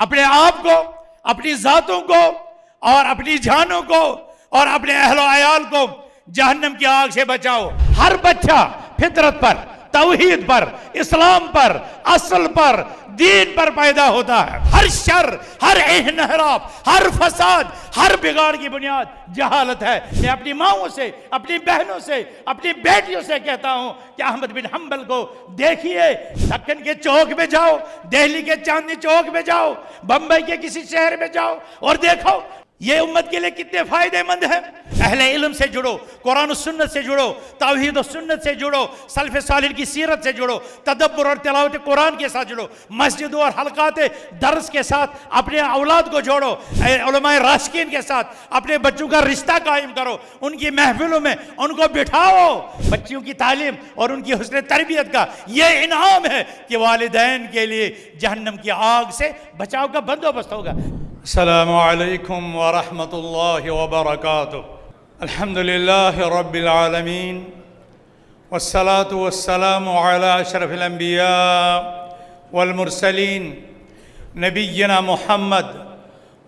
अपने आप को, अपनी जातों को और अपनी जानों को और अपने अहलो अयाल को जहन्नम की आग से बचाओ। हर बच्चा फितरत पर, तौहीद पर, इस्लाम पर, असल पर, दीन पर पैदा होता है। हर शर, हर इन्हिराफ, हर फसाद, हर बिगाड़ की बुनियाद जहालत है। मैं अपनी माओं से, अपनी बहनों से, अपनी बेटियों से कहता हूं कि अहमद बिन हंबल को देखिए, दक्कन के चौक में जाओ, दिल्ली के चांदनी चौक में जाओ, बंबई के किसी शहर में जाओ और देखो ये उम्मत के लिए कितने फायदेमंद है। अहले इल्म से जुड़ो, कुरान और सुन्नत से जुड़ो, तौहीद और सुन्नत से जुड़ो, सल्फ सालिह की सीरत से जुड़ो, तदब्बर और तिलावत कुरान के साथ जुड़ो, मस्जिदों और हलकात दर्स के साथ अपने औलाद को जोड़ो, उलमाए राशिकीन के साथ अपने बच्चों का रिश्ता कायम करो, उनकी महफिलों में उनको बिठाओ। बच्चियों की तालीम और उनकी हुस्न तरबियत का ये इनाम है कि वालिदैन के लिए जहन्नम की आग से बचाव का बंदोबस्त होगा। अस्सलामु अलैकुम व रहमतुल्लाहि व बरकातुहू। अल्हम्दुलिल्लाहि रब्बिल आलमीन वस्सलातु वस्सलामु अला अशरफिल अंबिया वल मुरसलीन नबिय्यिना मुहम्मद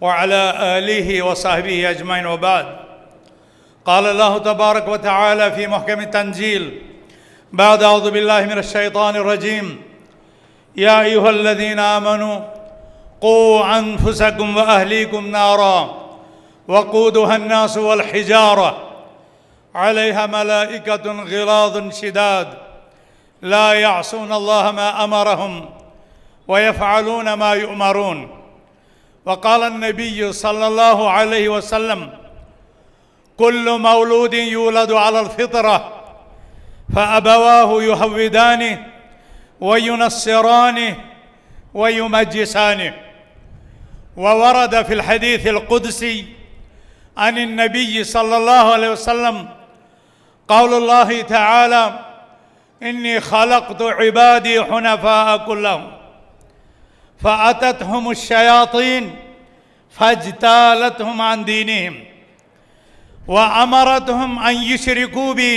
व अला आलिहि व सहबिहि अजमईन व बाद। क़ाल अल्लाहु तबारक व तआला फ़ी मुहकम तंज़ील बाद अऊज़ु बिल्लाहि मिनश शैतानिर रजीम या अय्युहल्लज़ीना आमनू क़ू अनफुसकुम व अहलीकुम नारा वक़ूदुहा अन्नास वल हिजारा अलैहा मलाइकतुन ग़िलाज़ुन शिदाद ला यअसून अल्लाह मा अमरहुम व यफ़अलून मा युअमरून। वक़ाल अन्नबिय्यु सल्लल्लाहु अलैहि वसल्लम कुल्लु मौलूदिन यूलदु अलल फ़ितरा फ़अबवाहु युहव्विदानिहि व युनस्सिरानिहि व युमज्जिसानिहि। ववरद फ़िल हदीसिल क़ुदसी अनिन नबी सल्लल्लाहु अलैहि वसल्लम क़ौलुल्लाहि तआला इन्नी ख़लक़्तु इबादी हुनफ़ाअ कुल्लहुम फ़अततहुमुश शयातीन फ़ज्तालतहुम अन दीनिहिम व अमरतहुम अन युशरिकू बी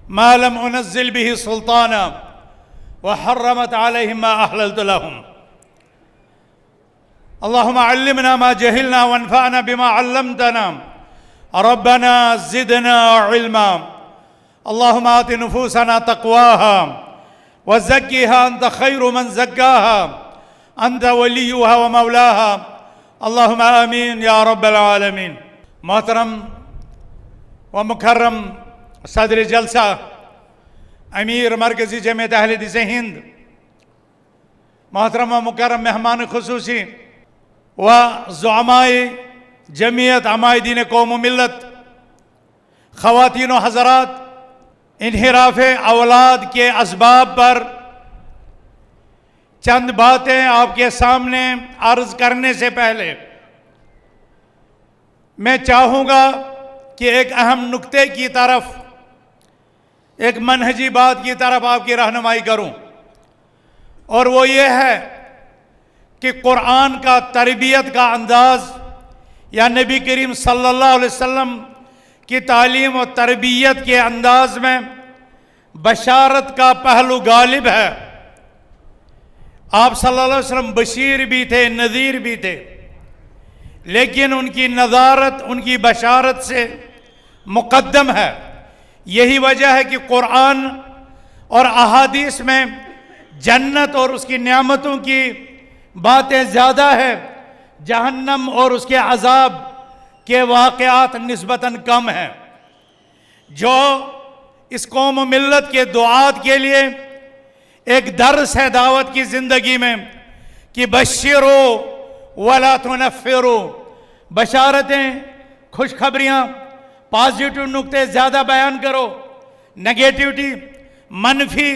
मा लम उनज़्ज़िल बिही सुल्ताना व हर्रमत अलैहिम मा अहलल्तु लहुम। अल्लाहुम्मा अल्लिमना मा जहिलना वन्फ़अना बिमा अल्लमतना रब्बना ज़िदना इल्मा। अल्लाहुम्मा आति नुफूसना तक़वाहा व ज़क्किहा अंत खैरु मन ज़क्काहा अंत वलियुहा व मौलाहा। अल्लाहुम्मा आमीन या रब्बल आलमीन। मोहतरम व मुकर्रम सदर जलसा अमीर मरकज़ी जमीयत अहले हदीस हिंद, मोहतरम व मुकर्रम मेहमान खुसूसी व ज़ुअमाए जमीयत अमायदीन कौम मिल्लत, ख़वातीन व हज़रात, इन्हिराफ़ औलाद के असबाब पर चंद बातें आपके सामने अर्ज़ करने से पहले मैं चाहूँगा कि एक अहम नुक्ते की तरफ, एक मनहजी बात की तरफ आपकी रहनुमाई करूँ, और वो ये है कि कुरान का तरबियत का अंदाज़ या नबी करीम सल्लल्लाहु अलैहि वसल्लम की तालीम और तरबियत के अंदाज में बशारत का पहलू गालिब है। आप सल्लल्लाहु अलैहि वसल्लम बशीर भी थे, नज़ीर भी थे, लेकिन उनकी नज़ारत उनकी बशारत से मुक़द्दम है। यही वजह है कि कुरान और अहादीस में जन्नत और उसकी नेमतों की बातें ज़्यादा है, जहन्नम और उसके अज़ाब के वाक़यात निस्बतन कम हैं। जो इस कौम मिल्लत के दुआत के लिए एक दर्स है दावत की ज़िंदगी में कि बश्शिरो वला तुनफ़िरो, बशारतें, खुशखबरियाँ, पॉजिटिव नुक्ते ज़्यादा बयान करो, नेगेटिविटी, मनफी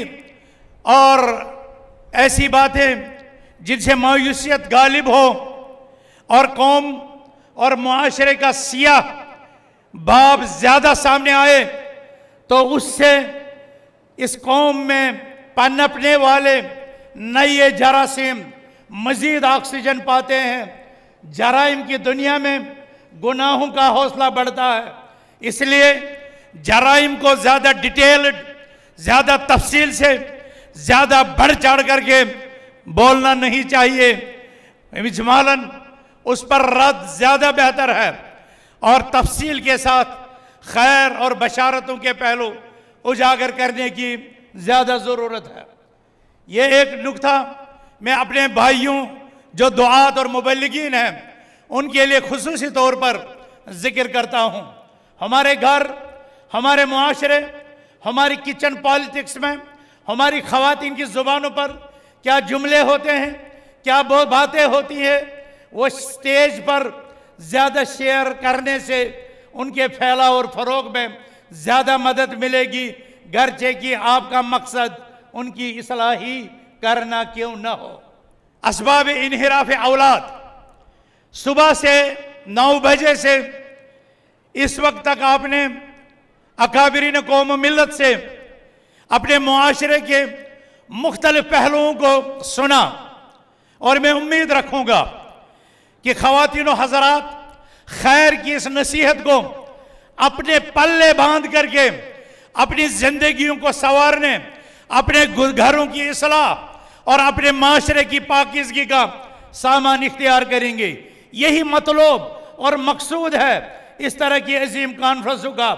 और ऐसी बातें जिनसे मायूसियत गालिब हो और कौम और मुआशरे का सियाह बाब ज़्यादा सामने आए, तो उससे इस कौम में पनपने वाले नए जरासीम मज़ीद ऑक्सीजन पाते हैं। जराइम की दुनिया में गुनाहों का हौसला बढ़ता है, इसलिए जराइम को ज़्यादा डिटेल्ड, ज़्यादा तफसील से, ज़्यादा बढ़ चढ़ करके बोलना नहीं चाहिए। इजमालन उस पर रद्द ज़्यादा बेहतर है और तफसील के साथ खैर और बशारतों के पहलू उजागर करने की ज़्यादा ज़रूरत है। ये एक नुक्ता मैं अपने भाइयों जो दुआत और मुबल्लिगीन हैं उनके लिए खुसूसी तौर पर ज़िक्र करता हूँ। हमारे घर, हमारे मुआशरे, हमारी किचन पॉलिटिक्स में हमारी ख़वातीन की ज़ुबानों पर क्या जुमले होते हैं, क्या वो बातें होती हैं, वो स्टेज पर ज़्यादा शेयर करने से उनके फैलाव और फ़रोग में ज़्यादा मदद मिलेगी, गरचे कि आपका मकसद उनकी इस्लाही करना क्यों न हो। असबाब इन्हिराफ औलाद, सुबह से 9 बजे से इस वक्त तक आपने अकाबिरीन कौम मिल्लत से अपने मुआशरे के मुख्तलिफ पहलुओं को सुना और मैं उम्मीद रखूँगा कि ख़वातीन व हज़रात खैर की इस नसीहत को अपने पल्ले बांध करके अपनी ज़िंदगियों को संवारने, अपने घरों की इस्लाह और अपने माशरे की पाकीज़गी का सामान इख्तियार करेंगे। यही मतलूब और मकसूद है इस तरह की अजीम कॉन्फ्रेंसों का।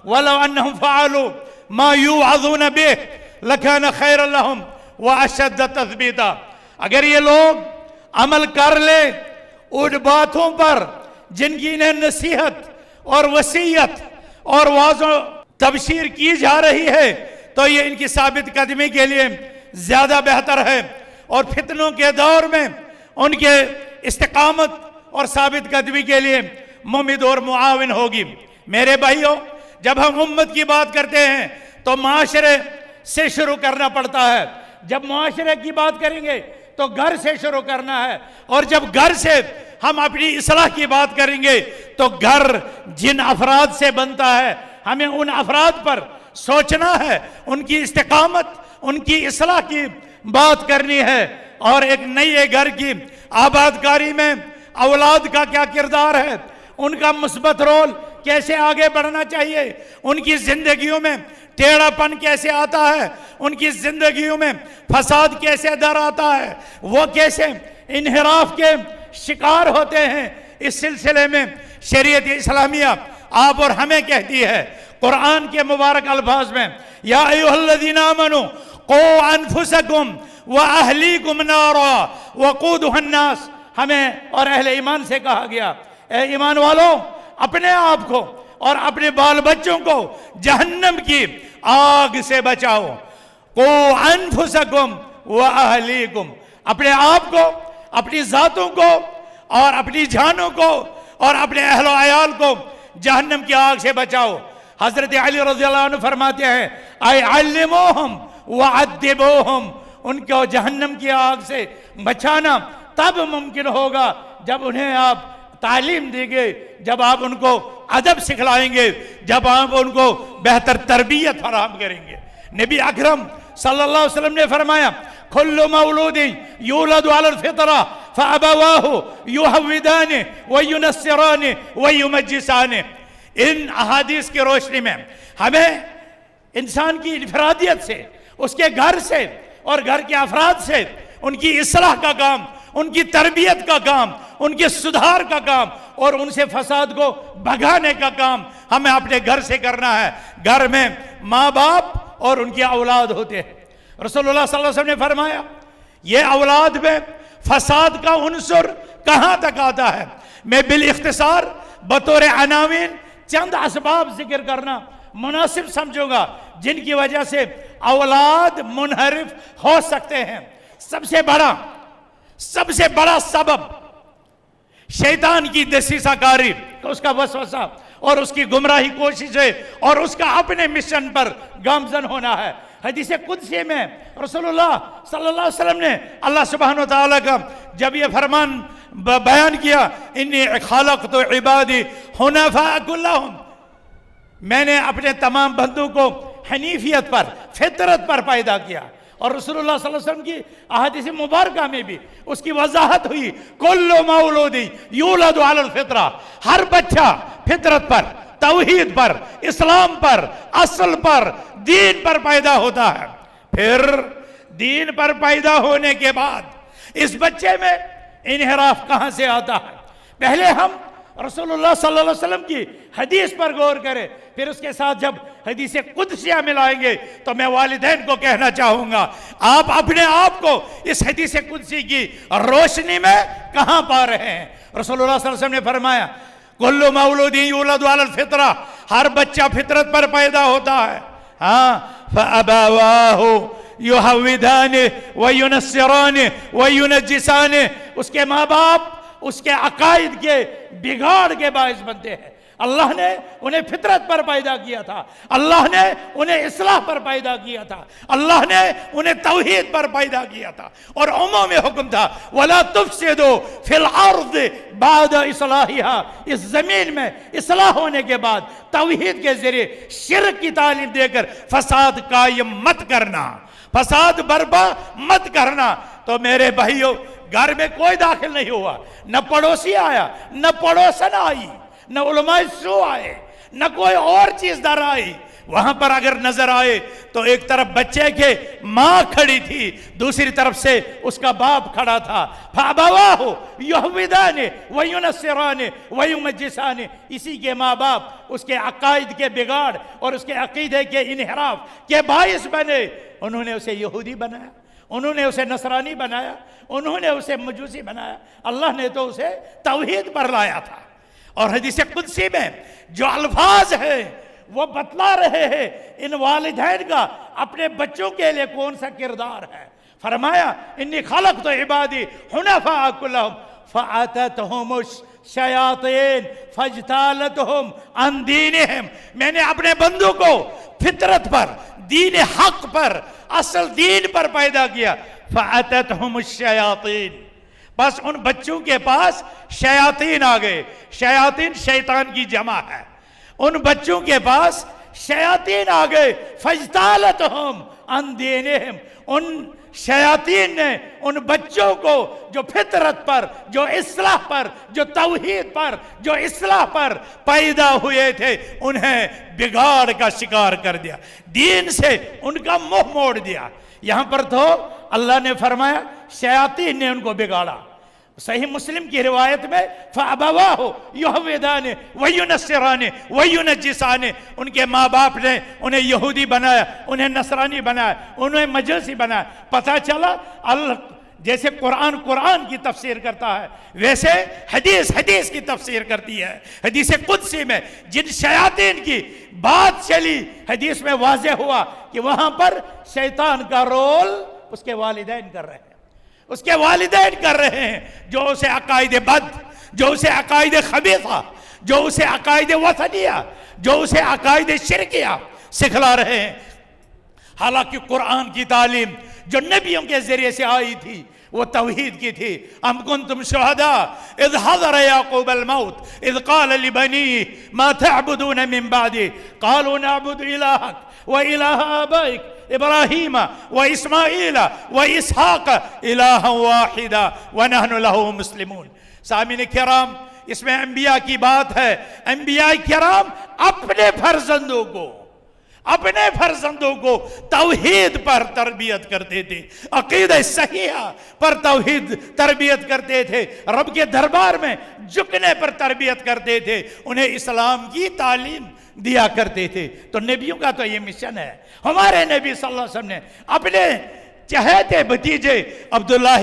वलौ अन्नहुम फ़अलू मा युअज़ून बिह लकान खैरन लहुम व अशद्द तस्बीता। अगर ये लोग अमल कर ले उन बातों पर जिनकी इन्हें नसीहत और वसीयत और वाज़ो तबशीर की जा रही है, तो ये इनकी साबित कदमी के लिए ज़्यादा बेहतर है और फितनों के दौर में उनके इस्तिकामत और साबित कदमी के लिए मुमिद और मुआविन होगी। मेरे भाइयों, जब हम उम्मत की बात करते हैं तो माशरे से शुरू करना पड़ता है। जब माशरे की बात करेंगे तो घर से शुरू करना है और जब घर से हम अपनी इस्लाह की बात करेंगे तो घर जिन अफराद से बनता है, हमें उन अफराद पर सोचना है, उनकी इस्तिकामत, उनकी इस्लाह की बात करनी है। और एक नए घर की आबादकारी में औलाद का क्या किरदार है, उनका मुस्बत रोल कैसे आगे बढ़ना चाहिए, उनकी जिंदगियों में टेढ़ापन कैसे आता है, उनकी जिंदगियों में फसाद कैसे दर आता है, वो कैसे इन्हिराफ के शिकार होते हैं। इस सिलसिले में शरीयत इस्लामिया आप और हमें कहती है कुरान के मुबारक अल्फाज में, या अय्युहल्लज़ीना आमनू क़ू अनफुसकुम व अहलीकुम नारा वक़ूदुहा अन्नास। हमें और अहले ईमान से कहा गया, ए ईमान वालों, अपने आप को और अपने बाल बच्चों को जहन्नम की आग से बचाओ। क़ू अनफुसकुम व अहलीकुम, अपने आप को, अपनी जातों को और अपनी जानों को और अपने अहलो अयाल को जहन्नम की आग से बचाओ। हजरत अली रज़ियल्लाहु अन्हु फरमाते हैं, अयअल्लिमुहुम व अद्दिबूहुम, उनको जहन्नम की आग से बचाना तब मुमकिन होगा जब उन्हें आप तालीम देंगे, जब आप उनको अदब सिखलाएंगे, जब आप उनको बेहतर तरबियत फराहम करेंगे। नबी अकरम सल्लल्लाहु अलैहि वसल्लम ने फरमाया, कुल्लु मौलूदिन यूलदु अलल फितरा फअबवाहु युहव्विदानि व युनस्सिरानि व युमज्जिसानि। इन अहादीस की रोशनी में हमें इंसान की इनफरादियत से, उसके घर से और घर के अफराद से उनकी इस्लाह का काम, उनकी तरबियत का काम, उनके सुधार का काम और उनसे फसाद को भगाने का काम हमें अपने घर से करना है। घर में माँ बाप और उनकी औलाद होते हैं। रसूलुल्लाह सल्लल्लाहु अलैहि वसल्लम ने फरमाया, ये औलाद में फसाद का उन्सुर कहाँ तक आता है। मैं बिल इख्तिसार बतौर अनावीन चंद असबाब जिक्र करना मुनासिब समझूंगा जिनकी वजह से औलाद मुनहरिफ हो सकते हैं। सबसे बड़ा सबब शैतान की दसीसाकारी, उसका वसवसा और उसकी गुमराही कोशिशें और उसका अपने मिशन पर गामजन होना है। हदीस कुदसी में रसूलुल्लाह सल्लल्लाहु अलैहि वसल्लम ने अल्लाह सुब्हानहु व तआला का जब ये फरमान बयान किया, इन्नी खलक़तु इबादी हुनफ़ा कुल्लहुम, मैंने अपने तमाम बंदों को हनीफियत पर, फितरत पर पैदा किया। और रसूलुल्लाह सल्लल्लाहु अलैहि वसल्लम की अहादीस मुबारका में भी उसकी वजाहत हुई, कुल्लु मौलूदी यूलदु अलल फितरा, हर बच्चा फितरत पर, तौहीद पर, इस्लाम पर, असल पर, दीन पर पैदा होता है। फिर दीन पर पैदा होने के बाद इस बच्चे में انحراف کہاں سے آتا ہے؟ پہلے ہم رسول اللہ صلی اللہ علیہ وسلم کی حدیث پر غور کریں، پھر اس کے ساتھ جب حدیث قدسیہ ملائیں گے تو میں والدین کو کہنا چاہوں گا، آپ اپنے آپ کو اس حدیث قدسی کی روشنی میں کہاں پا رہے ہیں؟ رسول اللہ صلی اللہ علیہ وسلم نے فرمایا کل مولود یولد علی الفطرہ، ہر بچہ فطرت پر پیدا ہوتا ہے، ہاں فابواہ یحودانہ وینصرانہ وینجسانہ، اس کے ماں باپ اس کے عقائد کے بگاڑ کے باعث بنتے ہیں۔ اللہ نے انہیں فطرت پر پیدا کیا تھا، اللہ نے انہیں اصلاح پر پیدا کیا تھا، اللہ نے انہیں توحید پر پیدا کیا تھا، اور عمومی حکم تھا وَلَا تُفْسِدُوا فِي الْأَرْضِ بَعْدَ إِصْلَاحِهَا، اس زمین میں اصلاح ہونے کے بعد توحید کے ذریعے شرک کی تعلیم دے کر فساد قائم مت کرنا، فساد برپا مت کرنا۔ تو میرے بھائیوں، گھر میں کوئی داخل نہیں ہوا، نہ پڑوسی آیا، نہ پڑوسن آئی، نہ علماء سو آئے، نہ کوئی اور چیز در آئی۔ وہاں پر اگر نظر آئے تو ایک طرف بچے کے ماں کھڑی تھی، دوسری طرف سے اس کا باپ کھڑا تھا۔ فَأَبَوَاهُ يُحْوِدَانِ وَيُنَصِّرَانِ وَيُمَجِّسَانِ، اسی کے ماں باپ اس کے عقائد کے بگاڑ اور اس کے عقیدے کے انحراف کے باعث بنے۔ انہوں نے اسے یہودی بنایا، انہوں نے اسے نصرانی بنایا، انہوں نے اسے مجوسی بنایا۔ اللہ نے تو اسے توحید پر لایا تھا۔ اور حدیث قدسی میں جو الفاظ ہیں وہ بتلا رہے ہیں ان والدین کا اپنے بچوں کے لیے کون سا کردار ہے۔ فرمایا انی خلقت عبادی حنفاء کلہم فاتتہم الشیاطین فاجتالتہم عن دینہم، میں نے اپنے بندوں کو فطرت پر، دین حق پر، اصل دین پر پیدا کیا۔ فاتتہم الشیاطین، بس ان بچوں کے پاس شیاطین آ گئے۔ شیاطین شیطان کی جمع ہے۔ ان بچوں کے پاس شیاطین آ گئے۔ فاجتالتہم عن دینہم، ان شیاطین نے ان بچوں کو جو فطرت پر، جو اصلاح پر، جو توحید پر، جو اصلاح پر پیدا ہوئے تھے، انہیں بگاڑ کا شکار کر دیا، دین سے ان کا منہ موڑ دیا۔ یہاں پر تو اللہ نے فرمایا شیاطین نے ان کو بگاڑا۔ صحیح مسلم کی روایت میں فَأَبَوَاهُ يُحْوِدَانِ وَيُنَصِّرَانِ وَيُنَجِّسَانِ، ان کے ماں باپ نے انہیں یہودی بنایا، انہیں نصرانی بنایا، انہیں مجوسی بنایا۔ پتہ چلا اللہ جیسے قرآن کی تفسیر کرتا ہے، ویسے حدیث کی تفسیر کرتی ہے۔ حدیث قدسی میں جن شیاطین کی بات چلی، حدیث میں واضح ہوا کہ وہاں پر شیطان کا رول اس کے والدین کر رہے ہیں، اس کے والدین کر رہے ہیں، جو اسے عقائد بد، جو اسے عقائد خبیثہ، جو اسے عقائد وثنیہ، جو اسے عقائد شرکیہ سکھلا رہے ہیں۔ حالانکہ قرآن کی تعلیم جو نبیوں کے ذریعے سے آئی تھی وہ توحید کی تھی۔ ام کنتم شہداء اذ حضر یعقوب الموت اذ قال لبنیہ ما تعبدون من بعدی قالوا نعبد الہک وإلہ آبائک ابراہیم واسماعیل واسحاق الہا واحدا ونحن لہ مسلمون۔ سامعین کرام، اس میں انبیاء کی بات ہے۔ انبیاء کرام اپنے فرزندوں کو توحید پر تربیت کرتے تھے، عقیدہ صحیحہ پر توحید تربیت کرتے تھے، رب کے دربار میں جھکنے پر تربیت کرتے تھے، انہیں اسلام کی تعلیم دیا کرتے تھے۔ تو نبیوں کا تو یہ مشن ہے۔ ہمارے نبی صلی اللہ علیہ وسلم نے اپنے چہیتے بھتیجے عبداللہ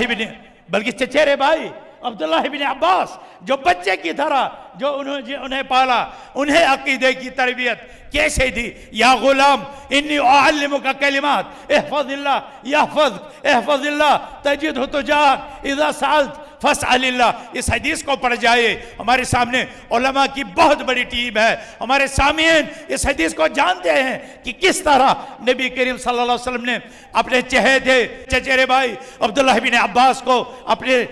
بلکہ چچیرے بھائی عبداللہ بن عباس، جو بچے کی طرح جو انہیں پالا، انہیں عقیدے کی تربیت کیسے دی؟ یا غلام انی اعلمک کلمات احفظ اللہ یحفظک، احفظ اللہ تجدہ تجاہک، اذا سألت فاسأل اللہ۔ اس حدیث کو پڑھ جائے۔ ہمارے سامنے علماء کی بہت بڑی ٹیم ہے، ہمارے سامعین اس حدیث کو جانتے ہیں کہ کس طرح نبی کریم صلی اللہ علیہ وسلم نے اپنے چہیتے چچیرے بھائی عبداللہ بن عباس کو اپنے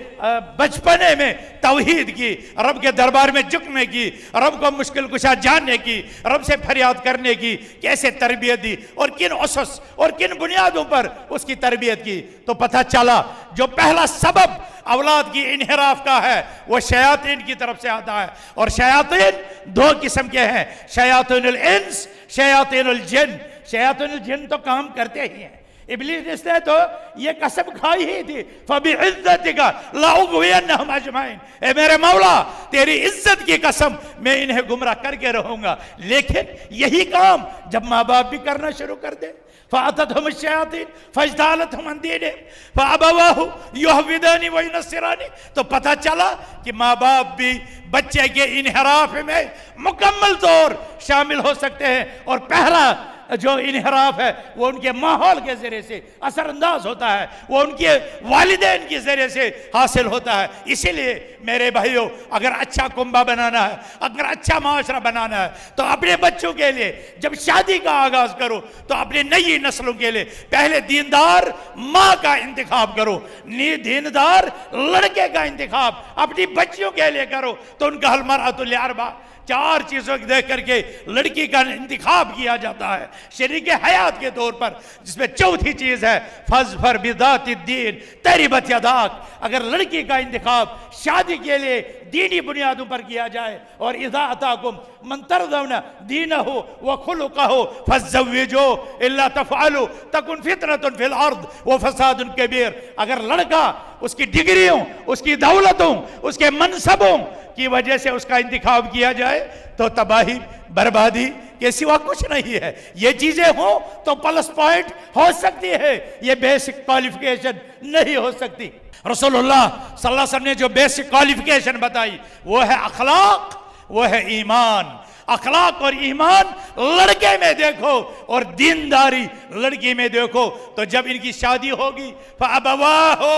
بچپنے میں توحید کی، رب کے دربار میں جھکنے کی، رب کو مشکل کشا جاننے کی، رب سے فریاد کرنے کی کیسے تربیت دی اور کن اسس اور کن بنیادوں پر اس کی تربیت کی۔ تو پتہ چلا جو پہلا سبب اولاد کی انحراف کا ہے وہ شیاطین کی طرف سے آتا ہے۔ اور شیاطین دو قسم کے ہیں، شیاطین الانس، شیاطین الجن۔ شیاطین الجن تو کام کرتے ہی ہیں، इब्लीस ने तो ये कसम खाई ही थी, फबिइज्जतिका लाउग़वियन्नहुम अजमईन, ए मेरे मौला तेरी इज्जत की कसम मैं इन्हें गुमराह करके रहूंगा। लेकिन यही काम जब माँ बाप भी करना शुरू कर दे, फ़अततहुम अश्शयातीन फ़अजतालतहुम अन दीनिहिम फ़अबवाहु युहव्विदानि व युनस्सिरानि, तो पता चला कि माँ बाप भी बच्चे के इन्हिराफ में मुकम्मल तौर शामिल हो सकते हैं, और पहला जो इन्हिराफ है वो उनके माहौल के ज़रिए से असरअंदाज होता है, वो उनके वालिदैन के ज़रिए से हासिल होता है। इसीलिए मेरे भाइयों, अगर अच्छा कुंबा बनाना है, अगर अच्छा माशरा बनाना है, तो अपने बच्चों के लिए जब शादी का आगाज़ करो तो अपनी नई नस्लों के लिए पहले दीनदार माँ का इंतखाब करो, दीनदार लड़के का इंतखाब अपनी बच्चियों के लिए करो। तो उनका हलमरअतुल अर्बा, 4 चीज़ों को देख करके लड़की का इंतखाब किया जाता है शरीक हयात के तौर पर, जिसमें चौथी चीज़ है फज़फर बिज़ातिद्दीन तरिबत यदाक। अगर लड़की का इंतखाब शादी के लिए दीनी बुनियादों पर किया जाए, और इज़ा अताकुम मन तरज़ौना दीनहु व खुलुक़हु फ़ज़व्विजू इल्ला तफ़अलू तकुन फ़ितनतुन फ़िल अर्द व फ़सादुन कबीर। अगर लड़का उसकी डिग्रियों, उसकी दौलतों, उसके मनसबों की वजह से उसका इंतखाब किया जाए तो तबाही बर्बादी के सिवा कुछ नहीं है। ये चीजें हो तो प्लस पॉइंट हो सकती है, ये बेसिक क्वालिफिकेशन नहीं हो सकती। रसूलुल्लाह सल्लल्लाहु अलैहि वसल्लम ने जो बेसिक क्वालिफिकेशन बताई वो है अखलाक, वो है ईमान। अखलाक और ईमान लड़के में देखो और दीनदारी लड़की में देखो। तो जब इनकी शादी होगी फ़अबवाहु,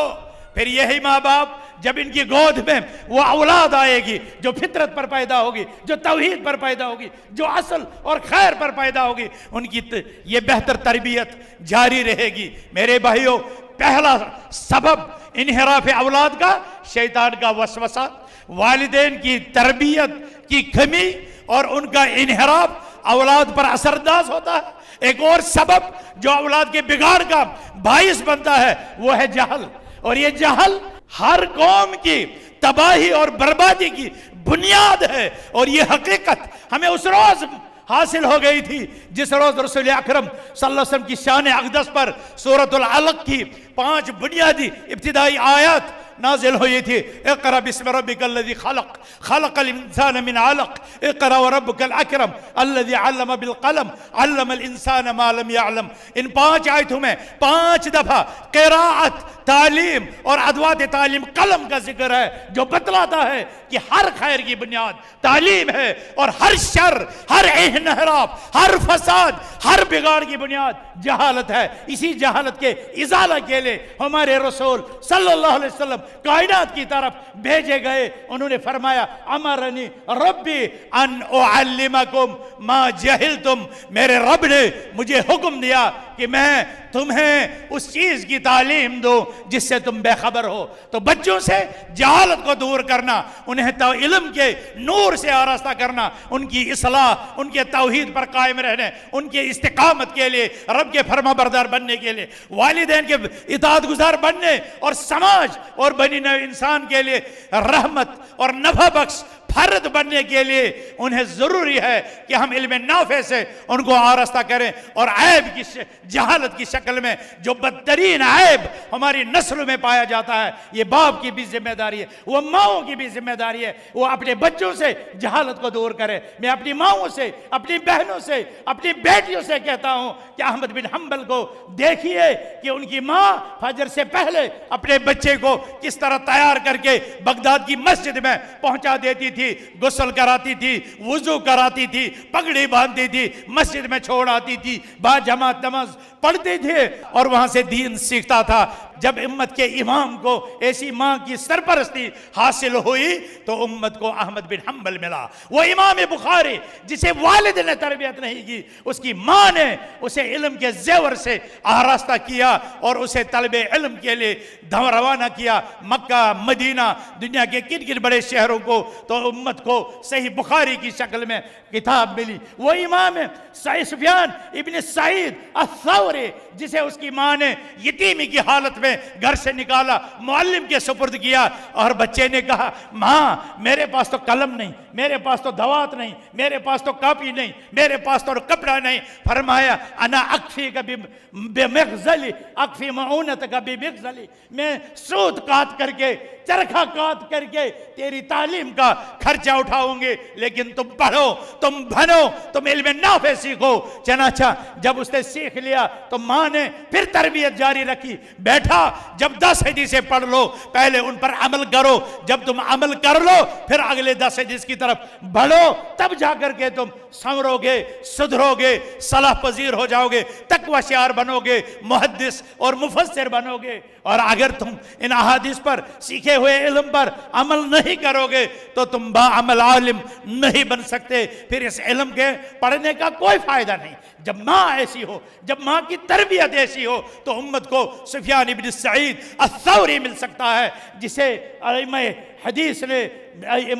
फिर यही माँ बाप जब इनकी गोद में वो औलाद आएगी जो फितरत पर पैदा होगी, जो तौहीद पर पैदा होगी, जो असल और खैर पर पैदा होगी, उनकी ये बेहतर तरबियत जारी रहेगी। मेरे भाइयों, पहला सबब इन्हिराफ औलाद का शैतान का वसवसा, वालिदैन की तरबियत की कमी और उनका इन्हिराफ औलाद पर असरअंदाज होता है। एक और सबब जो औलाद के बिगाड़ का बाइस बनता है वो है जहल, और ये जहल हर कौम की तबाही और बर्बादी की बुनियाद है। और ये हकीकत हमें उस रोज हासिल हो गई थी जिस रोज रसूल अकरम सल्लल्लाहु अलैहि वसल्लम की शान अक़दस पर सूरतुल अलक़ की 5 बुनियादी इब्तिदाई आयत नाजिल हुई थी। इक़रा बिस्मि रब्बिकल्लज़ी खलक़, खलक़ल इंसान मिन अलक़, इक़रा व रब्बुकल अकरम अल्लज़ी अल्लम बिल क़लम, अल्लमल इंसान मा लम यअलम। इन 5 आयतों में 5 दफ़ा क़िराअत, तालीम और अदवात तालीम कलम का जिक्र है, जो बतलाता है कि हर खैर की बुनियाद तालीम है और हर शर, हर इन्हिराफ, हर फसाद, हर बिगाड़ की बुनियाद जहालत है। इसी जहालत के इज़ाला के लिए हमारे रसूल सल्लल्लाहु अलैहि वसल्लम कायनात की तरफ भेजे गए। उन्होंने फरमाया अमरनी रब्बी अन उअल्लिमकुम मा जहिलतुम, मेरे रब ने मुझे हुक्म दिया कि मैं तुम्हें उस चीज की तालीम दो जिससे तुम बेखबर हो। तो बच्चों से जहालत को दूर करना, उन्हें इल्म के नूर से आरास्ता करना, उनकी इस्लाह, उनके तौहीद पर कायम रहने, उनके इस्तिकामत के लिए, रब के फर्माबरदार बनने के लिए, वालिदैन के इताअत गुजार बनने और समाज और बनी नौ इंसान के लिए रहमत और नफा बख्श फर्द बनने के लिए उन्हें जरूरी है कि हम इल्म नाफे से उनको आरास्ता करें। और ऐब की जहालत की शक्ल में जो बदतरीन ऐब हमारी नस्ल में पाया जाता है, ये बाप की भी जिम्मेदारी है, वो माओं की भी जिम्मेदारी है, वो अपने बच्चों से जहालत को दूर करें। मैं अपनी माओं से, अपनी बहनों से, अपनी बेटियों से कहता हूं कि अहमद बिन हम्बल को देखिए कि उनकी माँ फजर से पहले अपने बच्चे को किस तरह तैयार करके बगदाद की मस्जिद में पहुंचा देती थी, गुस्ल कराती थी, वुजू कराती थी, पगड़ी बांधती थी, मस्जिद में छोड़ आती थी, बाजमात नमाज पढ़ते थे और वहां से दीन सीखता था। जब उम्मत के इमाम को ऐसी मां की सरपरस्ती हासिल हुई तो उम्मत को अहमद बिन हम्बल मिला। वो इमाम बुखारी जिसे वालिद ने तरबियत नहीं की, उसकी मां ने उसे इल्म के जेवर से आरास्ता किया और उसे तलबे इल्म के लिए रवाना किया मक्का, मदीना, दुनिया के किन किन बड़े शहरों को। तो उम्मत को सही बुखारी की शक्ल में किताब मिली। वो इमाम सुफियान इब्न सईद अस-सौरी जिसे उसकी मां ने यतीमी की हालत में घर से निकाला, मुअल्लिम के सुपुर्द किया, और बच्चे ने कहा, माँ मेरे पास तो कलम नहीं, मेरे पास तो दवात नहीं, मेरे पास तो कापी नहीं, मेरे पास तो कपड़ा नहीं। फरमाया, अना अक्फी कभी बेमगजली अक्फी मऊनत कभी बेगजली, मैं सूत काट करके, चरखा काट करके तेरी तालीम का खर्चा उठाऊंगे, लेकिन तुम पढ़ो, तुम बनो, तुम इल्म नाफे सीखो। चनाचा जब उसने सीख लिया तो माँ ने फिर तरबियत जारी रखी, बैठा, जब 10 हदीसें पढ़ लो, पहले उन पर अमल करो, जब तुम अमल कर लो फिर अगले 10 हदीस की तरफ बढ़ो, तब जाकर के तुम संवरोगे, सुधरोगे, सलाह पजीर हो जाओगे, तकवा शियार बनोगे, मुहद्दिस और मुफस्सिर बनोगे। और अगर तुम इन अहादीस पर, सीखे हुए इल्म पर अमल नहीं करोगे तो तुम बाअमल आलिम नहीं बन सकते। फिर इस इल्म के पढ़ने का कोई फायदा नहीं। जब माँ ऐसी हो, जब माँ की तरबियत ऐसी हो, तो उम्मत को सुफियान इब्न सईद अस-सौरी मिल सकता है, जिसे अइम्मा हदीस ने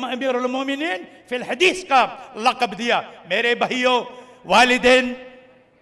अमीरुल मोमिनीन फिल हदीस का लक़ब दिया। मेरे भाइयों,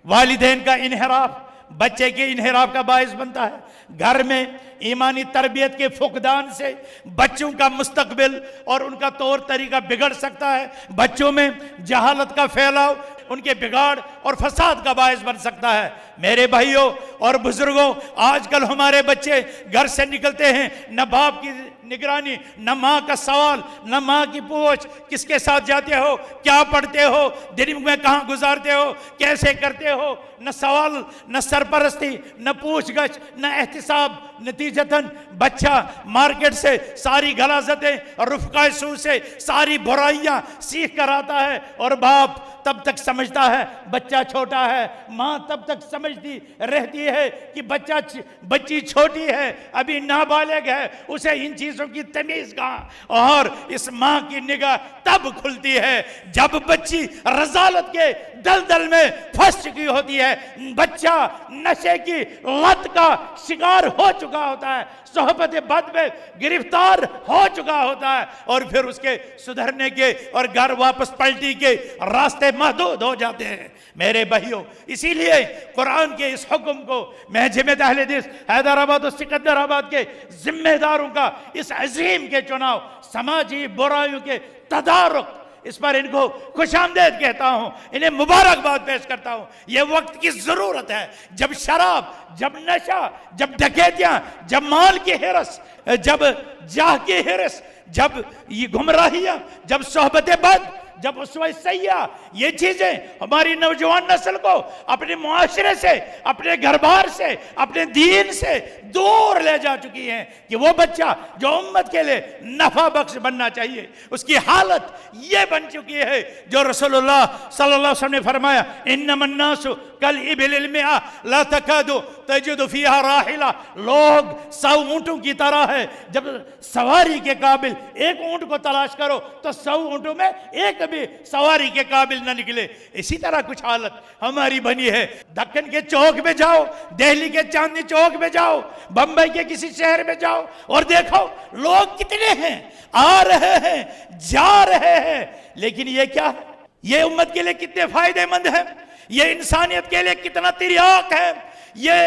वालिदैन का इन्हिराफ बच्चे के इन्हिराफ का बायस बनता है। घर में ईमानी तरबियत के फुकदान से बच्चों का मुस्तकबिल और उनका तौर तरीका बिगड़ सकता है। बच्चों में जहालत का फैलाव उनके बिगाड़ और फसाद का बायस बन सकता है। मेरे भाइयों और बुजुर्गों, आजकल हमारे बच्चे घर से निकलते हैं, न बाप की निगरानी, न माँ का सवाल, न माँ की पूछ, किसके साथ जाते हो, क्या पढ़ते हो, दिन में कहाँ गुजारते हो, कैसे करते हो, न सवाल, न सरपरस्ती, न पूछगछ, न एहतिसाब। नतीजतन बच्चा मार्केट से सारी गलाजतें और रुफ़क़ाए सू से सारी बुराइयां सीख कर आता है, और बाप तब तक समझता है बच्चा छोटा है, माँ तब तक समझती रहती है कि बच्ची छोटी है, अभी नाबालिग है, उसे इन चीज़ों की तमीज़ कहाँ। और इस माँ की निगाह तब खुलती है जब बच्ची रज़ालत के दलदल में फंस चुकी होती है, बच्चा नशे की लत का शिकार हो चुका होता है, सोहबत बद में गिरफ्तार हो चुका होता है, और फिर उसके सुधरने के और घर वापस पलटी के रास्ते महदूद हो जाते हैं। मेरे भाइयों, इसीलिए कुरान के इस हुक्म को मैं जमात अहले हदीस हैदराबाद और सिकंदराबाद के जिम्मेदारों का इस अजीम के चुनाव, समाजी बुराइयों के तदारुक, इस पर इनको खुशामदीद कहता हूं, इन्हें मुबारकबाद पेश करता हूं। यह वक्त की जरूरत है जब शराब, जब नशा, जब डकैतियां, जब माल की हिरस, जब जाह की हिरस, जब ये गुमराहियां, जब सोहबत बद, जब उसवा सैया, ये चीजें हमारी नौजवान नस्ल को अपने मुआशरे से, अपने घर बार से, अपने दीन से दूर ले जा चुकी हैं कि वो बच्चा जो उम्मत के लिए नफा बख्श बनना चाहिए, उसकी हालत ये बन चुकी है जो रसूलुल्लाह सल्लल्लाहु अलैहि वसल्लम ने फरमाया, इन्नमन नासु कल इबिल मिआ ला तकादु तजिदु फीहा राहिला। लोग 100 ऊंटों की तरह है, जब सवारी के काबिल एक ऊंट को तलाश करो तो 100 ऊंटों में एक भी सवारी के काबिल न निकले। इसी तरह कुछ हालत हमारी बनी है। दक्कन के चौक में जाओ, दिल्ली के चांदनी चौक में जाओ, बंबई के किसी शहर में जाओ और देखो लोग कितने हैं, आ रहे हैं, जा रहे हैं, लेकिन ये क्या है? ये उम्मत के लिए कितने फायदेमंद है, ये इंसानियत के लिए कितना तिर्याक है, ये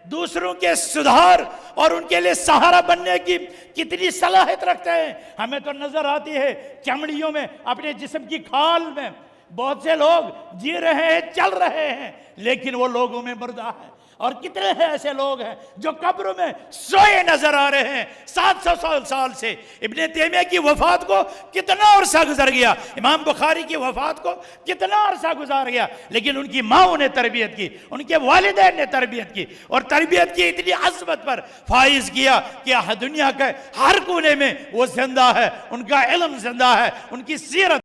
दूसरों के सुधार और उनके लिए सहारा बनने की कितनी सलाहियत रखते हैं। हमें तो नजर आती है चमड़ियों में, अपने जिस्म की खाल में बहुत से लोग जी रहे हैं, चल रहे हैं, लेकिन वो लोगों में मुर्दा है। और कितने हैं ऐसे लोग हैं जो कब्रों में सोए नजर आ रहे हैं 700 साल से। इब्ने तैमिया की वफात को कितना अरसा गुजर गया, इमाम बुखारी की वफात को कितना अरसा गुजार गया, लेकिन उनकी माँओं ने तरबियत की, उनके वालिदैन ने तरबियत की, और तरबियत की इतनी अज़मत पर फाइज किया कि दुनिया के हर कोने में वो जिंदा है, उनका इल्म जिंदा है, उनकी सीरत,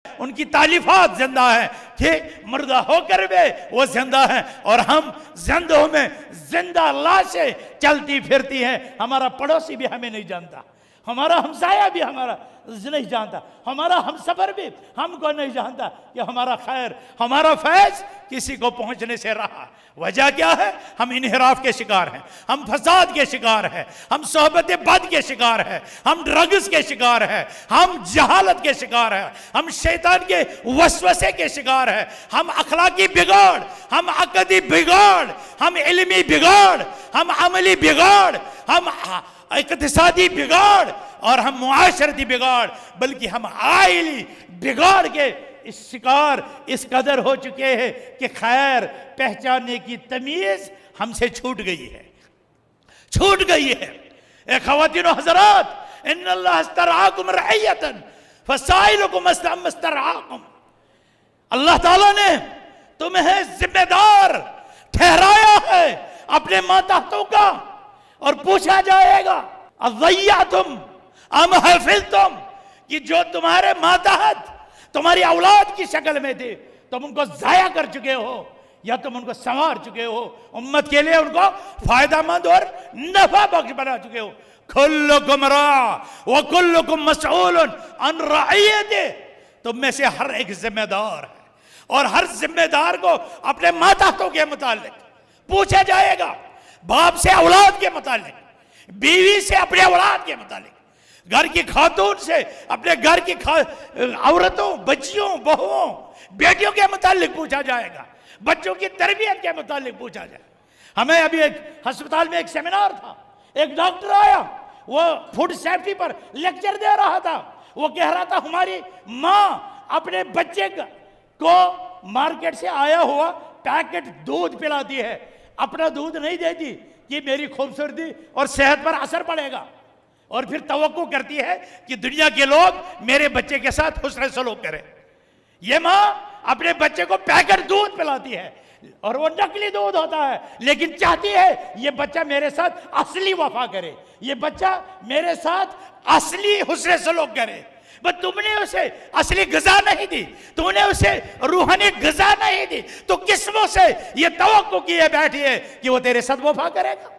उनकी तालीफात जिंदा है कि मुर्दा होकर भी वो जिंदा है, और हम जिंदों में जिंदा लाशें चलती फिरती हैं। हमारा पड़ोसी भी हमें नहीं जानता, ہمارا ہمسایہ بھی ہمارا نہیں جانتا، ہمارا ہم سفر بھی ہم کو نہیں جانتا کہ ہمارا خیر، ہمارا فیض کسی کو پہنچنے سے رہا۔ وجہ کیا ہے؟ ہم انحراف کے شکار ہیں، ہم فساد کے شکار ہیں، ہم صحبت بد کے شکار ہیں، ہم ڈرگز کے شکار ہیں، ہم جہالت کے شکار ہیں، ہم شیطان کے وسوسے کے شکار ہیں، ہم اخلاقی بگاڑ، ہم عقدی بگاڑ، ہم علمی بگاڑ، ہم عملی بگاڑ، ہم اقتصادی بگاڑ اور ہم معاشرتی بگاڑ، بلکہ ہم آئلی بگاڑ کے اس شکار اس قدر ہو چکے ہیں کہ خیر پہچاننے کی تمیز ہم سے چھوٹ گئی ہے، چھوٹ گئی ہے۔ اے خواتین و حضرات، ان اللہ استرعاکم رعیتا فسائلکم استرعاکم، اللہ تعالیٰ نے تمہیں ذمہ دار ٹھہرایا ہے اپنے ماتحتوں کا، اور پوچھا جائے گا اضیعتم ام حفظتم، کہ جو تمہارے ماتحت تمہاری اولاد کی شکل میں تھے تم ان کو ضائع کر چکے ہو یا تم ان کو سنوار چکے ہو، امت کے لیے ان کو فائدہ مند اور نفع بخش بنا چکے ہو۔ کلکم راع وکلکم مسئول عن رعیتہ، تم میں سے ہر ایک ذمہ دار ہے، اور ہر ذمہ دار کو اپنے ماتحتوں کے متعلق پوچھا جائے گا، باپ سے اولاد کے متعلق، بیوی سے اپنے اولاد کے متعلق، گھر کی خاتون سے اپنے گھر کی عورتوں، بچیوں، بہووں، بیٹیوں کے متعلق پوچھا جائے گا، بچوں کی تربیت کے متعلق پوچھا جائے گا۔ ہمیں ابھی ایک ہسپتال میں ایک سیمینار تھا، ایک ڈاکٹر آیا، وہ فوڈ سیفٹی پر لیکچر دے رہا تھا، وہ کہہ رہا تھا ہماری ماں اپنے بچے کو مارکیٹ سے آیا ہوا پیکٹ دودھ پلاتی ہے، اپنا دودھ نہیں دیتی کہ میری خوبصورتی اور صحت پر اثر پڑے گا، اور پھر توقع کرتی ہے کہ دنیا کے لوگ میرے بچے کے ساتھ حسن سلوک کریں۔ یہ ماں اپنے بچے کو پیکٹ دودھ پلاتی ہے، اور وہ نقلی دودھ ہوتا ہے، لیکن چاہتی ہے یہ بچہ میرے ساتھ اصلی وفا کرے، یہ بچہ میرے ساتھ اصلی حسن سلوک کرے۔ بس تم نے اسے اصلی غذا نہیں دی، تم نے اسے روحانی غذا نہیں دی، تو قسموں سے یہ توقع کیے بیٹھی ہے کہ وہ تیرے ساتھ وفا کرے گا۔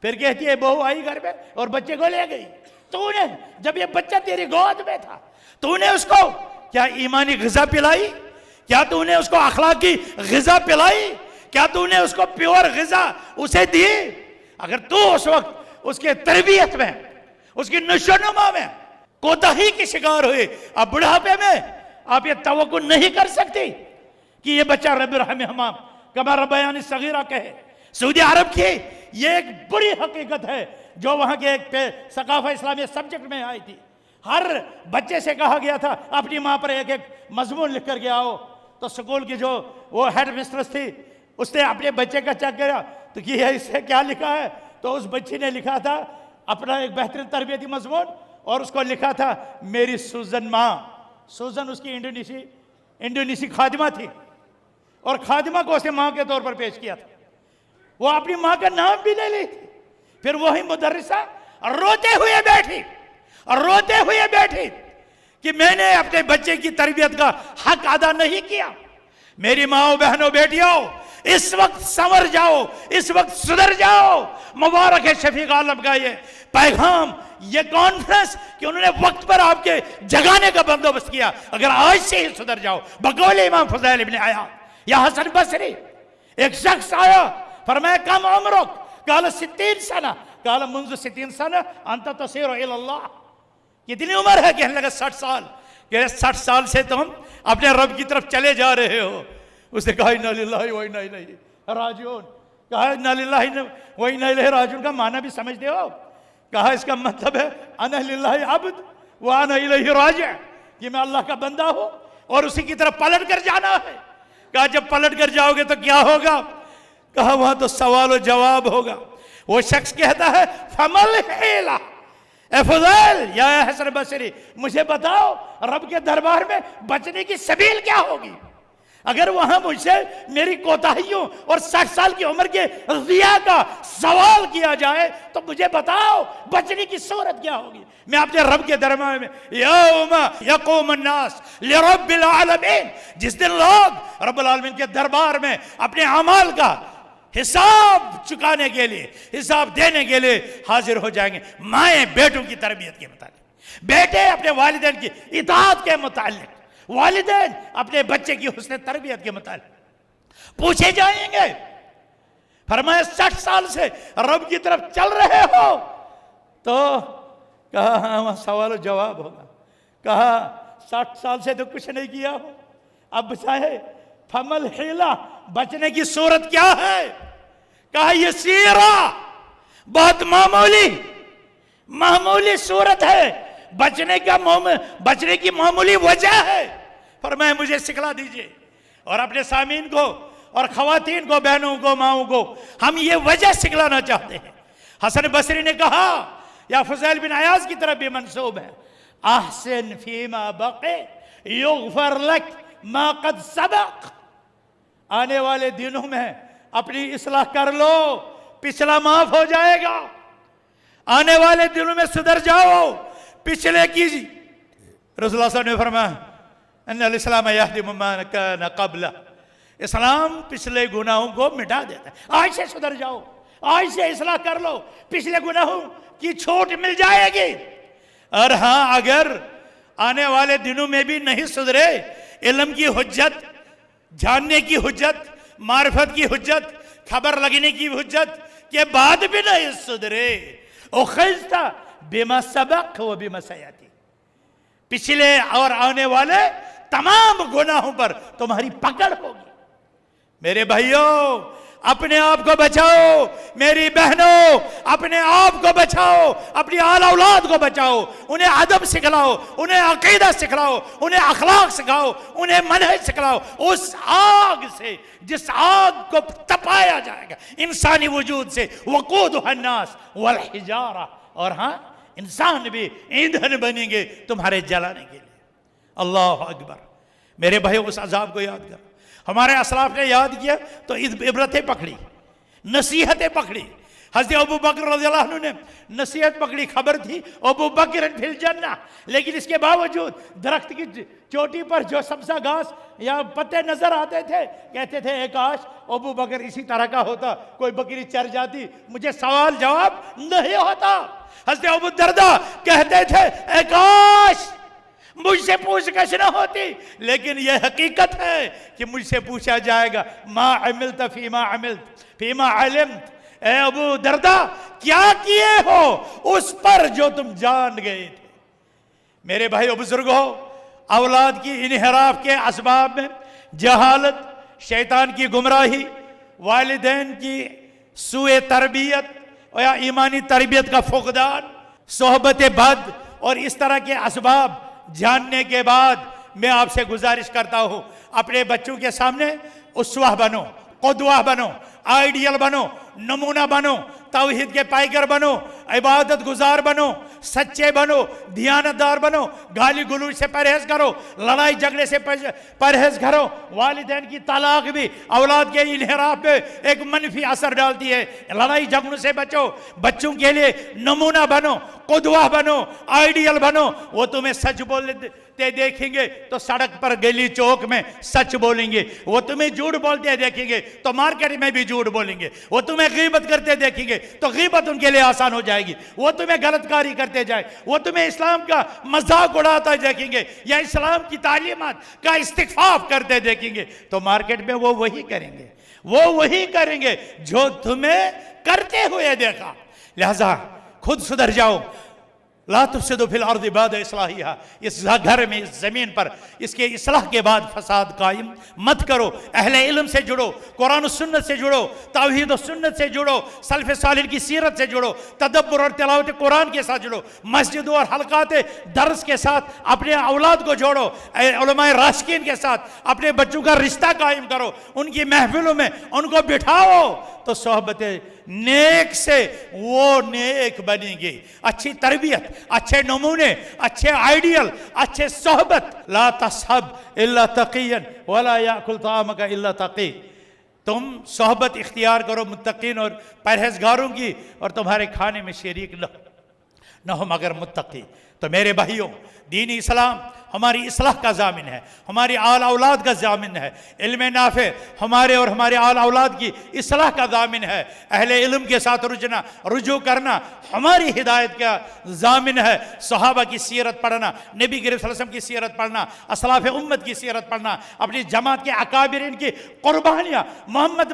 پھر کہتی ہے بہو آئی گھر میں اور بچے کو لے گئی، تو نے جب یہ بچہ تیری گود میں تھا تو نے اس کو کیا ایمانی غذا پلائی؟ کیا تو نے اس کو اخلاقی غذا پلائی؟ کیا تو نے اس کو پیور غذا اسے دی؟ اگر تو اس وقت اس کے تربیت میں، اس کی نشو و نما میں کوتاہی کی شکار ہوئے، اب بڑھاپے میں آپ یہ توقع نہیں کر سکتی کہ یہ بچہ رب رحمہما کما ربیانی صغیرہ کہے۔ سعودی عرب کی یہ ایک بری حقیقت ہے جو وہاں کے ایک ثقافت اسلامی سبجیکٹ میں آئی تھی۔ ہر بچے سے کہا گیا تھا اپنی ماں پر ایک ایک مضمون لکھ کر کے آؤ، تو سکول کی جو وہ ہیڈ مسٹرس تھی اس نے اپنے بچے کا چیک کیا تو کہ اس سے کیا لکھا ہے، تو اس بچی نے لکھا تھا اپنا ایک بہترین تربیتی مضمون، اور اس کو لکھا تھا میری سوزن ماں۔ سوزن اس کی انڈونیسی خادمہ تھی، اور خادمہ کو اسے ماں کے طور پر پیش کیا تھا، وہ اپنی ماں کا نام بھی لے لی تھی۔ پھر وہی مدرسہ روتے ہوئے بیٹھی کہ میں نے اپنے بچے کی تربیت کا حق ادا نہیں کیا۔ میری ماں بہنوں بیٹیوں، اس وقت سنور جاؤ، اس وقت سدھر جاؤ۔ مبارک ہے شفیق عالم کا یہ پیغام، یہ کانفرنس کہ انہوں نے وقت پر آپ کے جگانے کا بندوبست کیا۔ اگر آج سے ہی سدھر جاؤ، بقول امام فضیل ابن عیاض یا حسن بصری، ایک شخص آیا فرمایا کم عمرک، قال 60 سنہ، قال منذ 60 سنہ انت تصیر الی اللہ، کتنی عمر ہے؟ کہنے لگا 60 سال۔ کہ 60 سال سے تم اپنے رب کی طرف چلے جا رہے ہو۔ اس نے کہا انا للہ و انا الیہ راجعون۔ کہا انا للہ و انا الیہ راجعون کا معنی بھی سمجھتے ہو؟ کہا اس کا مطلب ہے انا للہ عبد و انا الیہ راجع، کہ میں اللہ کا بندہ ہوں اور اسی کی طرف پلٹ کر جانا ہے۔ کہا جب پلٹ کر جاؤ گے تو کیا ہوگا؟ کہا وہاں تو سوال و جواب ہوگا۔ وہ شخص کہتا ہے فمل حیلہ، اے فضیل یا حسن بصری مجھے بتاؤ رب کے دربار میں بچنے کی سبیل کیا ہوگی؟ اگر وہاں مجھ سے میری کوتاہیوں اور 60 سال کی عمر کے ضیاء کا سوال کیا جائے تو مجھے بتاؤ بچنے کی صورت کیا ہوگی؟ میں اپنے رب کے دربار میں یوم یقوم الناس لرب العالمین، جس دن لوگ رب العالمین کے دربار میں اپنے اعمال کا हिसाब चुकाने के लिए, हिसाब देने के लिए हाजिर हो जाएंगे। माएँ बेटों की तरबियत के मुताबिक, बेटे अपने वालिदैन की इताअत के मुतालिक, वालिदैन अपने बच्चे की हुस्न तरबियत के मुतालिक पूछे जाएंगे। फरमाया 60 साल से रब की तरफ चल रहे हो? तो कहा हाँ, वहाँ सवाल जवाब होगा। कहा 60 साल से तो कुछ नहीं किया हो, अब चाहे फमल हिला, बचने की सूरत क्या है? कहा ये सीरा बहुत मामूली सूरत है, बचने की मामूली वजह है। फरमाया मुझे सिखला दीजिए और अपने सामीन को और खवातीन को, बहनों को, माओं को हम ये वजह सिखलाना चाहते हैं। हसन बसरी ने कहा, या फुज़ैल बिन अयाज़ की तरफ भी मंसूब है, अहसिन फीमा बक़े युग़फ़र लक मा क़द सबक़। आने वाले दिनों में अपनी इस्लाह कर लो, पिछला माफ हो जाएगा। आने वाले दिनों में सुधर जाओ, पिछले की। रसूलुल्लाह सल्लल्लाहु अलैहि वसल्लम ने फरमाया, अन्नल इस्लाम यहदिमु मा कान क़ब्ला, इस्लाम पिछले गुनाहों को मिटा देता है। आज से सुधर जाओ, आज से इस्लाह कर लो, पिछले गुनाहों की छूट मिल जाएगी। और हाँ, अगर आने वाले दिनों में भी नहीं सुधरे, इल्म की हुज्जत, जानने की हुज्जत, मारिफत की हुज्जत, खबर लगने की हुज्जत के बाद भी नहीं सुधरे, उखिज़्ता बिमा सबक़ व बिमा सयाती, पिछले और आने वाले तमाम गुनाहों पर तुम्हारी पकड़ होगी। मेरे भाइयों, अपने आप को बचाओ। मेरी बहनों, अपने आप को बचाओ, अपनी आल औलाद को बचाओ। उन्हें अदब सिखलाओ, उन्हें अकीदा सिखलाओ, उन्हें अखलाक सिखाओ, उन्हें मनहज सिखलाओ। उस आग से, जिस आग को तपाया जाएगा इंसानी वजूद से, वक़ूदुहा अन्नास वल हिजारा, और हाँ, इंसान भी ईंधन बनेंगे तुम्हारे जलाने के लिए। अल्लाह अकबर। मेरे भाइयों, उस अजाब को याद करो। हमारे असलाफ ने याद किया तो इबरतें पकड़ी, नसीहतें पकड़ी। हज़रत अबू बकर रज़ियल्लाहु अन्हु ने नसीहत पकड़ी, खबर थी अबू बकर फिल जन्नह, लेकिन इसके बावजूद दरख्त की चोटी पर जो सब्ज़ा घास या पत्ते नजर आते थे, कहते थे काश अबू बकर इसी तरह का होता, कोई बकरी चर जाती, मुझे सवाल जवाब नहीं होता। हज़रत अबू दरदा कहते थे काश मुझसे पूछगछ न होती, लेकिन यह हकीकत है कि मुझसे पूछा जाएगा, मा अमिलत फीमा अमिलत फीमा अलिमत। ए अबू दरदा, क्या किए हो उस पर जो तुम जान गए थे। मेरे भाइयों बुजुर्गों, औलाद की इनहिराफ के असबाब में जहालत, शैतान की गुमराही, वालिदैन की सुए तरबियत या ईमानी तरबियत का फुकदान, सोहबत बद और इस तरह के असबाब जानने के बाद मैं आपसे गुजारिश करता हूं, अपने बच्चों के सामने उसवा बनो, क़ुदवा बनो, आइडियल बनो, नमूना बनो, तौहीद के पाइकर बनो, इबादत गुजार बनो, सच्चे बनो, दियानतदार बनो, गाली गलौज से परहेज करो, लड़ाई झगड़े से परहेज करो। वालिदैन की तलाक भी औलाद के इनहिराफ पे एक मनफी असर डालती है। लड़ाई झगड़ों से बचो, बच्चों के लिए नमूना बनो, क़ुदवा बनो, आइडियल बनो। वो तुम्हें सच बोलते देखेंगे तो सड़क पर, गली चौक में सच बोलेंगे। वो तुम्हें झूठ बोलते देखेंगे तो मार्केट में भी झूठ बोलेंगे। वो तुम्हें गीबत करते देखेंगे तो गीबत उनके लिए आसान हो जाएगी। वो तुम्हें गलतकारी करते जाए, वो तुम्हें इस्लाम का मजाक उड़ाता देखेंगे या इस्लाम की तालीमात का इस्तिग़फ़ाफ़ करते देखेंगे तो मार्केट में वो वही करेंगे जो तुम्हें करते हुए देखा। लिहाजा खुद सुधर जाओ। ला तुफ़सिदू फ़िल अर्ज़ि बअद इस्लाहिहा, इस घर में, इस ज़मीन पर इसके इस्लाह के बाद फसाद कायम मत करो। अहले इल्म से जुड़ो, कुरान और सुन्नत से जुड़ो, तौहीद और सुन्नत से जुड़ो, सल्फ़ सालिह की सीरत से जुड़ो, तदब्बुर और तिलावत कुरान के साथ जुड़ो, मस्जिदों और हलक़ात दर्स के साथ अपने औलाद को जोड़ो, उलमाए राशिदीन के साथ अपने बच्चों का रिश्ता कायम करो, उनकी महफिलों में उनको बिठाओ, तो सोहबत नेक से वो नेक बनेंगे। अच्छी तरबियत, अच्छे नमूने, अच्छे आइडियल, अच्छे सोहबत। ला तसहब इल्ला तक़ियन वला याकुल ताअमका इल्ला तक़ी। तुम सोहबत इख्तियार करो मुत्तकीन और परहेजगारों की, और तुम्हारे खाने में शरीक न हो मगर मुत्तकी। तो मेरे भाइयों, दीन इस्लाम ہماری اصلاح کا ضامن ہے، ہماری آل اولاد کا ضامن ہے، علم نافع ہمارے اور ہمارے آل اولاد کی اصلاح کا ضامن ہے، اہل علم کے ساتھ رجوع کرنا ہماری ہدایت کا ضامن ہے، صحابہ کی سیرت پڑھنا، نبی کریم صلی اللہ علیہ وسلم کی سیرت پڑھنا، اسلاف امت کی سیرت پڑھنا، اپنی جماعت کے اکابرین کی قربانیاں، محمد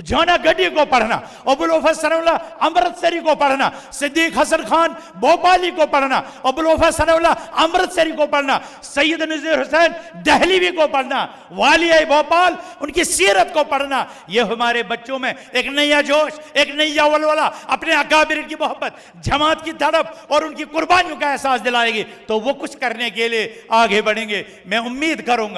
جونا گڈی کو پڑھنا، ابوالوفا ثناء اللہ امرتسری کو پڑھنا، صدیق حسن خان بھوپالی کو پڑھنا، ابوالوفا ثناء اللہ امرتسری کو پڑھنا، سید نذیر حسین دہلوی کو پڑھنا، والیہ بھوپال ان کی سیرت کو پڑھنا، یہ ہمارے بچوں میں ایک نیا جوش، ایک نیا ولولہ، اپنے اکابرین کی محبت، جماعت کی تڑپ اور ان کی قربانیوں کا احساس دلائے گی تو وہ کچھ کرنے کے لیے آگے بڑھیں گے۔ میں امید کروں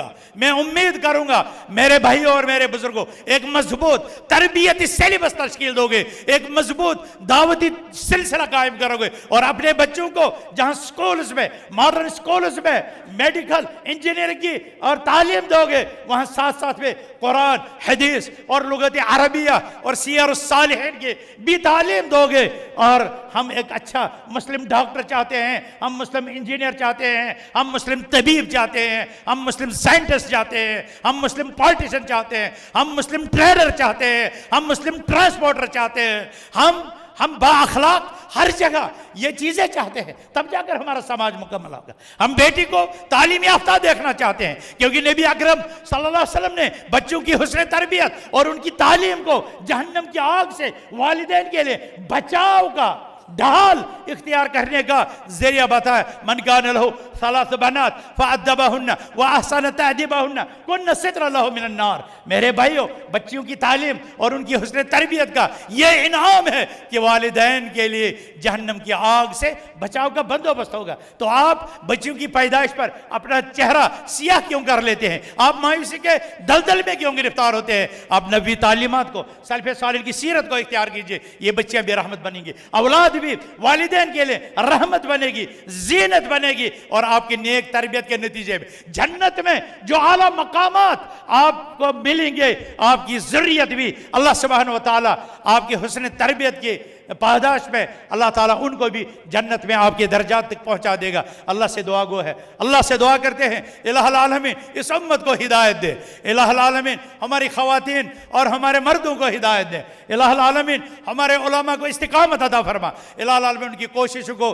گا میرے بھائیوں اور میرے بزرگوں، ایک مضبوط تربیتی سیلیبس تشکیل دو گے، ایک مضبوط دعوتی سلسلہ قائم کرو گے، اور اپنے بچوں کو جہاں سکولز میں، ماڈرن سکولز میں میڈیکل انجینئرنگ کی اور تعلیم دو گے، وہاں ساتھ میں قرآن حدیث اور لغت عربیہ اور سیر الصالحین کی بھی تعلیم دو گے۔ اور ہم ایک اچھا مسلم ڈاکٹر چاہتے ہیں، ہم مسلم انجینئر چاہتے ہیں، ہم مسلم طبیب چاہتے ہیں، ہم مسلم سائنٹسٹ چاہتے ہیں، ہم مسلم پولیٹیشین چاہتے ہیں، ہم مسلم ٹریڈر چاہتے ہیں، ہم مسلم ٹرانسپورٹر چاہتے ہیں، ہم با اخلاق ہر جگہ یہ چیزیں چاہتے ہیں، تب جا کر ہمارا سماج مکمل ہوگا۔ ہم بیٹی کو تعلیم یافتہ دیکھنا چاہتے ہیں، کیونکہ نبی اکرم صلی اللہ علیہ وسلم نے بچوں کی حسن تربیت اور ان کی تعلیم کو جہنم کی آگ سے والدین کے لیے بچاؤ کا ڈھال اختیار کرنے کا ذریعہ بتایا۔ من کان لہ ثلاث بنات فأدبہن وأحسن تأدیبہن کن ستر لہ من النار۔ میرے بھائیوں، بچیوں کی تعلیم اور ان کی حسن تربیت کا یہ انعام ہے کہ والدین کے لیے جہنم کی آگ سے بچاؤ کا بندوبست ہوگا۔ تو آپ بچیوں کی پیدائش پر اپنا چہرہ سیاہ کیوں کر لیتے ہیں؟ آپ مایوسی کے دلدل میں کیوں گرفتار ہوتے ہیں؟ آپ نبوی تعلیمات کو، سلف صالح کی سیرت کو اختیار کیجئے، یہ بچیاں بھی رحمت بنیں گی، اولاد بھی والدین کے لیے رحمت بنے گی، زینت بنے گی، اور آپ کی نیک تربیت کے نتیجے میں جنت میں جو اعلیٰ مقامات آپ کو ملیں گے، آپ کی ذریت بھی اللہ سبحانہ وتعالی آپ کی حسن تربیت کی پاداش میں اللہ تعالیٰ ان کو بھی جنت میں آپ کے درجات تک پہنچا دے گا۔ اللہ سے دعا گو ہے، اللہ سے دعا کرتے ہیں الہ العالمین اس امت کو ہدایت دے، الہ العالمین ہماری خواتین اور ہمارے مردوں کو ہدایت دے، الہ العالمین ہمارے علماء کو استقامت عطا فرما، الہ العالمین ان کی کوششوں کو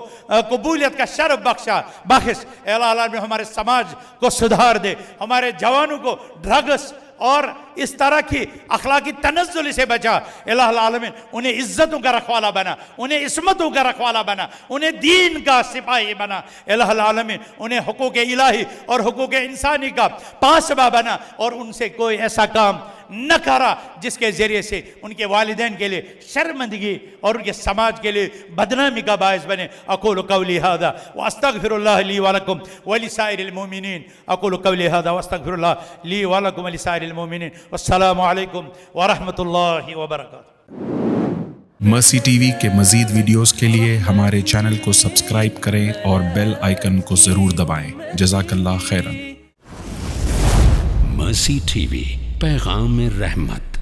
قبولیت کا شرف بخش، الہ العالمین ہمارے سماج کو سدھار دے، ہمارے جوانوں کو ڈرگس اور اس طرح کی اخلاقی تنزل سے بچا، الہ العالمین انہیں عزتوں کا رکھوالا بنا، انہیں عصمتوں کا رکھوالا بنا، انہیں دین کا سپاہی بنا، الہ العالمین انہیں حقوق الہی اور حقوق انسانی کا پاسباں بنا، اور ان سے کوئی ایسا کام نہ کرا جس کے ذریعے سے ان کے والدین کے لیے شرمندگی اور ان کے سماج کے لیے بدنامی کا باعث بنے۔ اقول قولی ھذا واستغفر اللہ لی ولکم ولسائر المؤمنین، اقول قولی ھذا واستغفر اللہ لی ولکم ولسائر المؤمنین، والسلام علیکم ورحمۃ اللہ وبرکاتہ۔ مرسی ٹی وی کے مزید ویڈیوز کے لیے ہمارے چینل کو سبسکرائب کریں اور بیل آئیکن کو ضرور دبائیں۔ جزاک اللہ خیرا۔ مرسی ٹی وی، پیغام رحمت۔